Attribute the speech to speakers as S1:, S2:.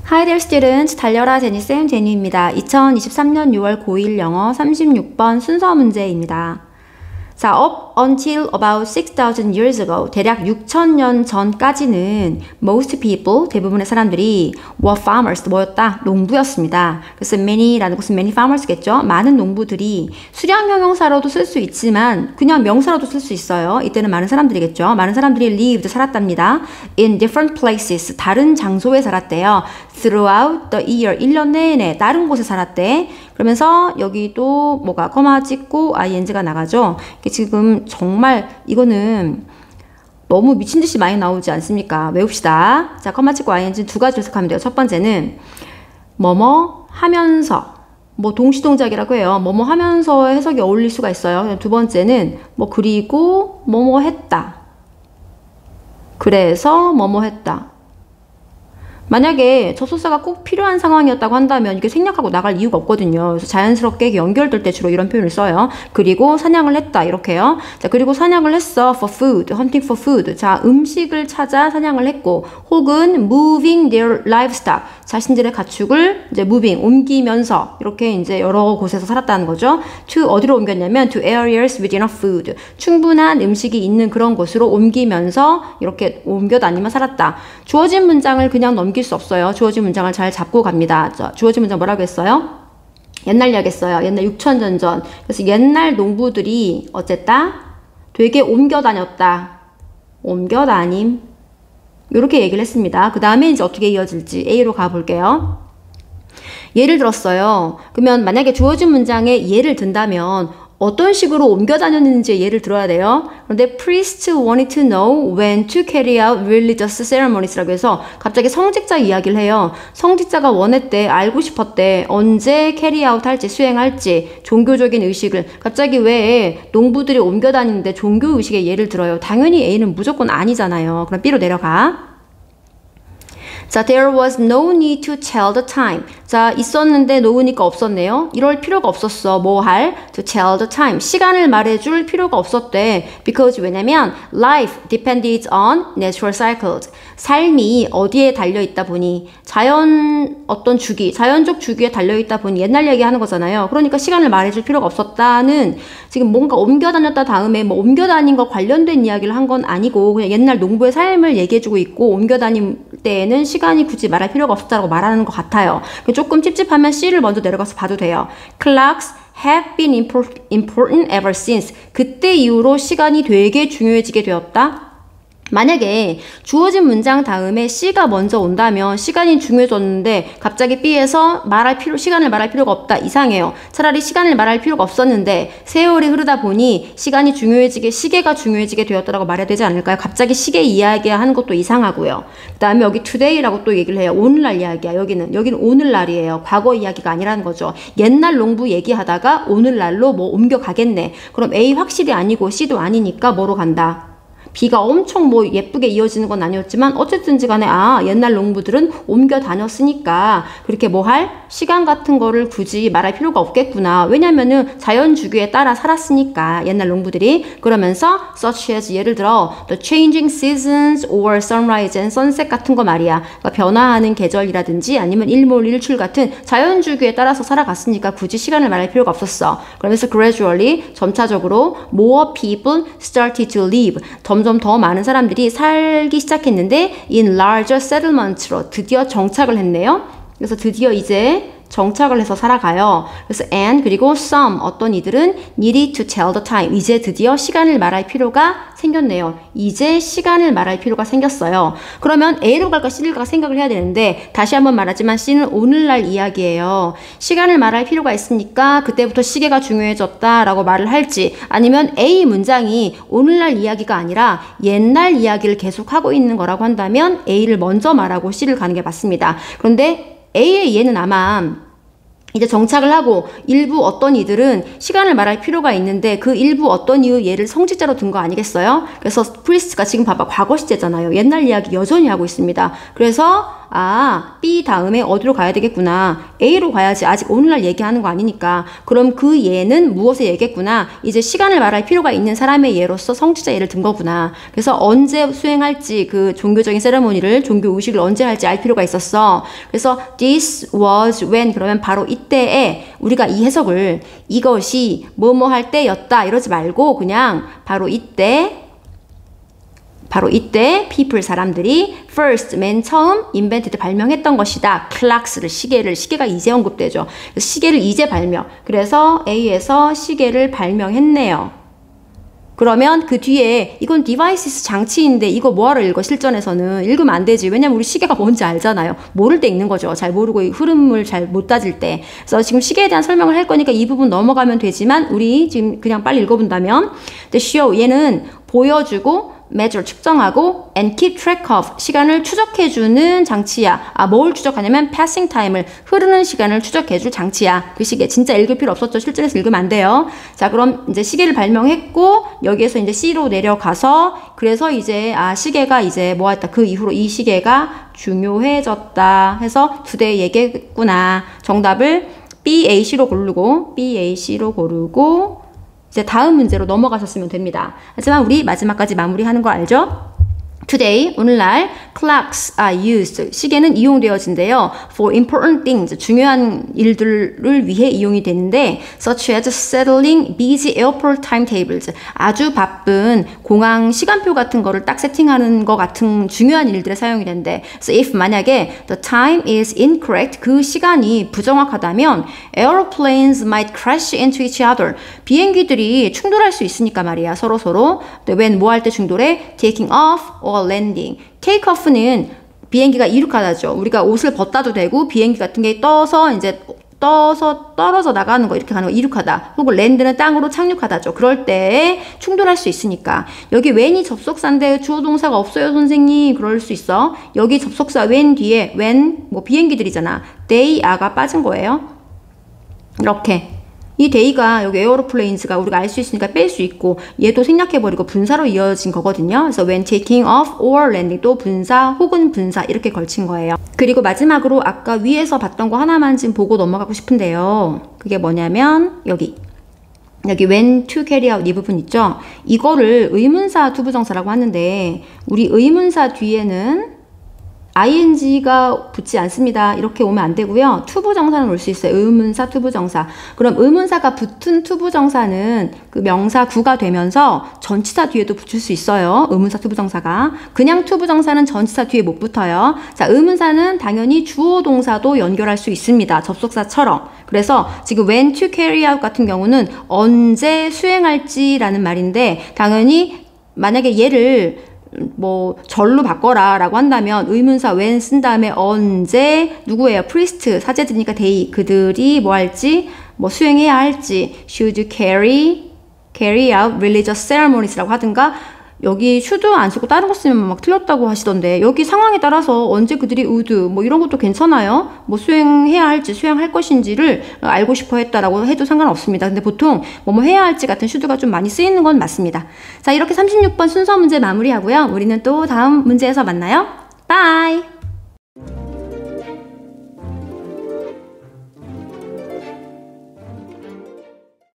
S1: Hi there students, 달려라 제니쌤 제니입니다. 2023년 6월 고1 영어 36번 순서 문제입니다. 자, up until about 6,000 years ago, 대략 6,000년 전까지는 most people, 대부분의 사람들이 were farmers, 뭐였다? 농부였습니다. 그래서 many라는 것은 many farmers겠죠? 많은 농부들이 수량 형용사로도 쓸 수 있지만 그냥 명사로도 쓸 수 있어요. 이때는 많은 사람들이겠죠? 많은 사람들이 lived, 살았답니다. in different places, 다른 장소에 살았대요. throughout the year, 1년 내내 다른 곳에 살았대. 그러면서 여기도 뭐가 코마 찍고 ing가 나가죠. 지금 정말 이거는 너무 미친 듯이 많이 나오지 않습니까? 외웁시다. 자, 코마 찍고 ing 두 가지로 해석하면 돼요. 첫 번째는 뭐뭐 하면서, 뭐 동시동작이라고 해요. 뭐뭐 하면서 해석이 어울릴 수가 있어요. 두 번째는 뭐 그리고 뭐뭐 했다. 그래서 뭐뭐 했다. 만약에 접속사가 꼭 필요한 상황이었다고 한다면 이게 생략하고 나갈 이유가 없거든요. 그래서 자연스럽게 연결될 때 주로 이런 표현을 써요. 그리고 사냥을 했다 이렇게요. 자, 그리고 사냥을 했어 for food, hunting for food. 자, 음식을 찾아 사냥을 했고, 혹은 moving their livestock, 자신들의 가축을 이제 moving, 옮기면서 이렇게 이제 여러 곳에서 살았다는 거죠. to 어디로 옮겼냐면 to areas with enough food, 충분한 음식이 있는 그런 곳으로 옮기면서 이렇게 옮겨 다니며 살았다. 주어진 문장을 그냥 넘길 수 없어요. 주어진 문장을 잘 잡고 갑니다. 자, 주어진 문장 뭐라고 했어요? 옛날 이야기 했어요. 옛날 6,000년 전. 그래서 옛날 농부들이 어쨌다? 되게 옮겨 다녔다. 옮겨 다님. 이렇게 얘기를 했습니다. 그 다음에 이제 어떻게 이어질지 A로 가볼게요. 예를 들었어요. 그러면 만약에 주어진 문장에 예를 든다면 어떤 식으로 옮겨 다녔는지 예를 들어야 돼요. 그런데 priests wanted to know when to carry out religious ceremonies라고 해서 갑자기 성직자 이야기를 해요. 성직자가 원했대, 알고 싶었대, 언제 carry out 할지, 수행할지, 종교적인 의식을. 갑자기 왜 농부들이 옮겨 다니는데 종교 의식의 예를 들어요. 당연히 A는 무조건 아니잖아요. 그럼 B로 내려가. 자, there was no need to tell the time. 자, 있었는데 놓으니까 없었네요. 이럴 필요가 없었어. 뭐 할? To tell the time. 시간을 말해줄 필요가 없었대. Because 왜냐면 life depended on natural cycles. 삶이 어디에 달려있다 보니 자연 어떤 주기, 자연적 주기에 달려있다 보니 옛날 얘기하는 거잖아요. 그러니까 시간을 말해줄 필요가 없었다는 지금 뭔가 옮겨 다녔다 다음에 뭐 옮겨 다닌 거 관련된 이야기를 한 건 아니고 그냥 옛날 농부의 삶을 얘기해주고 있고 옮겨 다닐 때에는 시간이 굳이 말할 필요가 없었다고 말하는 것 같아요. 조금 찝찝하면 C를 먼저 내려가서 봐도 돼요. Clocks have been important ever since. 그때 이후로 시간이 되게 중요해지게 되었다. 만약에 주어진 문장 다음에 C가 먼저 온다면 시간이 중요해졌는데 갑자기 B에서 시간을 말할 필요가 없다. 이상해요. 차라리 시간을 말할 필요가 없었는데 세월이 흐르다 보니 시간이 중요해지게, 시계가 중요해지게 되었다라고 말해야 되지 않을까요? 갑자기 시계 이야기하는 것도 이상하고요. 그 다음에 여기 today라고 또 얘기를 해요. 오늘날 이야기야. 여기는 오늘날이에요. 과거 이야기가 아니라는 거죠. 옛날 농부 얘기하다가 오늘날로 뭐 옮겨가겠네. 그럼 A 확실히 아니고 C도 아니니까 뭐로 간다? B가 엄청 뭐 예쁘게 이어지는 건 아니었지만 어쨌든지 간에 옛날 농부들은 옮겨 다녔으니까 그렇게 뭐 할? 시간 같은 거를 굳이 말할 필요가 없겠구나. 왜냐면은 자연 주기에 따라 살았으니까 옛날 농부들이. 그러면서 such as 예를 들어 the changing seasons or sunrise and sunset 같은 거 말이야. 그러니까 변화하는 계절이라든지 아니면 일몰일출 같은 자연 주기에 따라서 살아갔으니까 굳이 시간을 말할 필요가 없었어. 그러면서 gradually 점차적으로 more people started to live. 점점 더 많은 사람들이 살기 시작했는데 in larger settlements로 드디어 정착을 했네요. 그래서 드디어 이제 정착을 해서 살아가요. 그래서 and 그리고 some 어떤 이들은 needed to tell the time. 이제 드디어 시간을 말할 필요가 생겼네요. 이제 시간을 말할 필요가 생겼어요. 그러면 A로 갈까 C로 갈까 생각을 해야 되는데 다시 한번 말하지만 C는 오늘날 이야기예요. 시간을 말할 필요가 있으니까 그때부터 시계가 중요해졌다라고 말을 할지 아니면 A 문장이 오늘날 이야기가 아니라 옛날 이야기를 계속하고 있는 거라고 한다면 A를 먼저 말하고 C를 가는 게 맞습니다. 그런데 A의 예는 아마 이제 정착을 하고 일부 어떤 이들은 시간을 말할 필요가 있는데 그 일부 어떤 이유 예를 성직자로 든 거 아니겠어요? 그래서 프리스트가 지금 봐봐 과거 시제잖아요. 옛날 이야기 여전히 하고 있습니다. 그래서 B 다음에 어디로 가야 되겠구나. A로 가야지. 아직 오늘날 얘기하는 거 아니니까. 그럼 그 예는 무엇의 예겠구나. 이제 시간을 말할 필요가 있는 사람의 예로서 성취자 예를 든 거구나. 그래서 언제 수행할지 그 종교적인 세레모니를, 종교 의식을 언제 할지 알 필요가 있었어. 그래서 this was when 그러면 바로 이때에 우리가 이 해석을 이것이 뭐뭐 할 때였다 이러지 말고 그냥 바로 이때 people 사람들이 first 맨 처음 invented 발명했던 것이다. clocks를 시계가 이제 언급되죠. 그래서 시계를 이제 발명. 그래서 A에서 시계를 발명했네요. 그러면 그 뒤에 이건 devices 장치인데 이거 뭐하러 읽어 실전에서는 읽으면 안 되지. 왜냐면 우리 시계가 뭔지 알잖아요. 모를 때 읽는 거죠. 잘 모르고 흐름을 잘 못 따질 때. 그래서 지금 시계에 대한 설명을 할 거니까 이 부분 넘어가면 되지만 우리 지금 그냥 빨리 읽어본다면 the show 얘는 보여주고 measure 측정하고 and keep track of 시간을 추적해주는 장치야. 뭘 추적하냐면 passing time을 흐르는 시간을 추적해줄 장치야. 그 시계 진짜 읽을 필요 없었죠. 실전에서 읽으면 안 돼요. 자 그럼 이제 시계를 발명했고 여기에서 이제 C로 내려가서 그래서 이제 시계가 이제 뭐 했다. 그 이후로 이 시계가 중요해졌다 해서 today 얘기했구나. 정답을 BAC로 고르고 이제 다음 문제로 넘어가셨으면 됩니다. 하지만 우리 마지막까지 마무리하는 거 알죠? Today, 오늘날 clocks are used. 시계는 이용되어진대요. For important things. 중요한 일들을 위해 이용이 되는데 such as settling busy airport timetables. 아주 바쁜 공항 시간표 같은 거를 딱 세팅하는 거 같은 중요한 일들에 사용이 된대. So if 만약에 the time is incorrect. 그 시간이 부정확하다면 airplanes might crash into each other. 비행기들이 충돌할 수 있으니까 말이야. 서로. when 뭐 할 때 충돌해? Taking off or landing. take off는 비행기가 이륙하다죠. 우리가 옷을 벗다도 되고 비행기 같은 게 떠서 떨어져 나가는 거 이렇게 가는 거 이륙하다. 혹은 랜드는 땅으로 착륙하다죠. 그럴 때 충돌할 수 있으니까. 여기 when이 접속사인데 주어 동사가 없어요, 선생님. 그럴 수 있어. 여기 접속사 when 뒤에 when 뭐 비행기들이잖아. they are가 빠진 거예요. 이렇게. 이 데이가 여기 에어로플레인스가 우리가 알 수 있으니까 뺄 수 있고 얘도 생략해버리고 분사로 이어진 거거든요. 그래서 when taking off or landing 또 분사 혹은 분사 이렇게 걸친 거예요. 그리고 마지막으로 아까 위에서 봤던 거 하나만 지금 보고 넘어가고 싶은데요. 그게 뭐냐면 여기 when to carry out 이 부분 있죠. 이거를 의문사 투부정사라고 하는데 우리 의문사 뒤에는 ing가 붙지 않습니다. 이렇게 오면 안 되고요. 투부정사는 올 수 있어요. 의문사, 투부정사. 그럼 의문사가 붙은 투부정사는 그 명사 구가 되면서 전치사 뒤에도 붙일 수 있어요. 의문사, 투부정사가. 그냥 투부정사는 전치사 뒤에 못 붙어요. 자, 의문사는 당연히 주어 동사도 연결할 수 있습니다. 접속사처럼. 그래서 지금 when to carry out 같은 경우는 언제 수행할지라는 말인데 당연히 만약에 얘를 뭐 절로 바꿔라 라고 한다면 의문사 when 쓴 다음에 언제 누구예요? priest 사제들이니까 they 그들이 뭐 할지 뭐 수행해야 할지 should carry out religious ceremonies라고 하든가 여기 should 안 쓰고 다른 거 쓰면 막 틀렸다고 하시던데 여기 상황에 따라서 언제 그들이 would 뭐 이런 것도 괜찮아요. 뭐 수행해야 할지 수행할 것인지를 알고 싶어 했다라고 해도 상관없습니다. 근데 보통 뭐 해야 할지 같은 should가 좀 많이 쓰이는 건 맞습니다. 자 이렇게 36번 순서 문제 마무리하고요. 우리는 또 다음 문제에서 만나요. 바이.